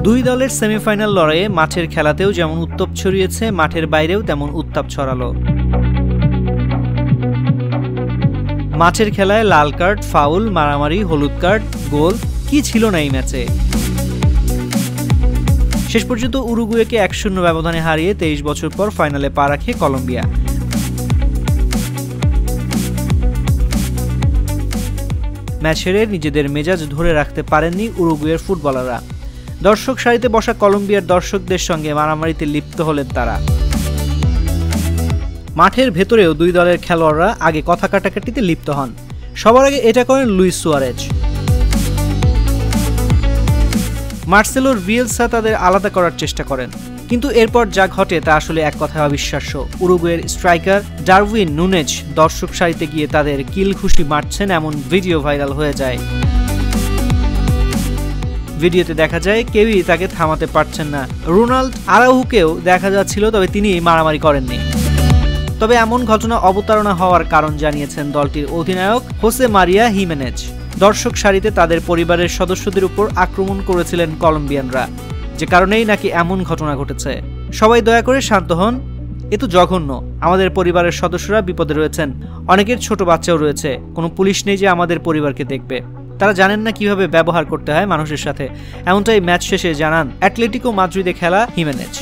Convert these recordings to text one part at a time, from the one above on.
দুই দলের সেমিফাইনাল লড়াইয়ে মাঠের খেলাতেও যেমন উত্তাপ ছড়িয়েছে, মাঠের বাইরেও তেমন উত্তাপ ছড়ালো। মাঠের খেলায় লাল কার্ড, ফাউল, মারামারি, হলুদ কার্ড, গোল, কি ছিল না এই ম্যাচে। শেষ পর্যন্ত উরুগুয়েকে 1-0 ব্যবধানে হারিয়ে 23 বছর পর ফাইনালে পা রাখে কলম্বিয়া। ম্যাচ হেরে নিজেদের মেজাজ ধরে রাখতে পারেননি উরুগুয়ের ফুটবলাররা। দর্শক সারিতে বসা কলম্বিয়ার দর্শকদের সঙ্গে মারামারিতে লিপ্ত হলেন তারা। মাঠের ভেতরেও দুই দলের খেলোয়াড়রা আগে কথা কাটাকাটিতে লিপ্ত হন। সবার আগে এটা করেন লুইস সুয়ারেজ। মার্সেলো বিয়েলসা তাদের আলাদা করার চেষ্টা করেন, কিন্তু এরপর যা ঘটে তা আসলে এক কথায় অবিশ্বাস্য। উরুগুয়ের স্ট্রাইকার ডারউইন নুনেজ দর্শক সারিতে গিয়ে তাদের কিল ঘুষি মারছেন এমন ভিডিও ভাইরাল হয়ে যায়। ভিডিওতে দেখা যায় কেউই তাকে থামাতে পারছেন না। রোনাল্ড আরাউহোকেও দেখা যাচ্ছিল, তবে তিনি মারামারি করেননি। তবে এমন ঘটনা অবতারণা হওয়ার কারণ জানিয়েছেন দলটির অধিনায়ক হোসে মারিয়া হিমেনেজ। দর্শক সারিতে তাদের পরিবারের সদস্যদের উপর আক্রমণ করেছিলেন কলম্বিয়ানরা, যে কারণেই নাকি এমন ঘটনা ঘটেছে। সবাই দয়া করে শান্ত হন, এ তো জঘন্য। আমাদের পরিবারের সদস্যরা বিপদে রয়েছেন, অনেকের ছোট বাচ্চাও রয়েছে। কোনো পুলিশ নেই যে আমাদের পরিবারকে দেখবে। তারা জানেন না কিভাবে ব্যবহার করতে হয় মানুষের সাথে, এমনটাই ম্যাচ শেষে জানান অ্যাটলেটিকো মাদ্রিদে খেলা হিমেনেজ।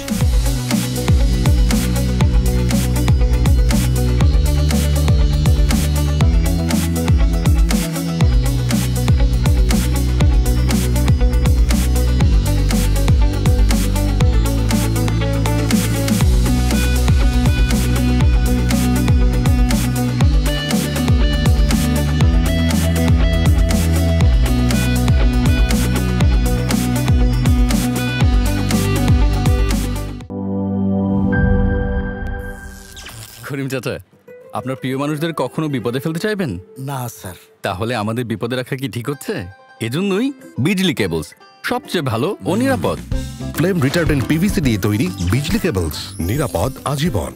করিম চাচা, আপনার প্রিয় মানুষদের কখনো বিপদে ফেলতে চাইবেন না স্যার। তাহলে আমাদের বিপদে রাখা কি ঠিক হচ্ছে? এজন্যই বিজলি কেবলস সবচেয়ে ভালো ও নিরাপদ। ফ্লেম রিটার্ডেন্ট পিভিসি দিয়ে তৈরি বিজলি কেবলস, নিরাপদ আজীবন।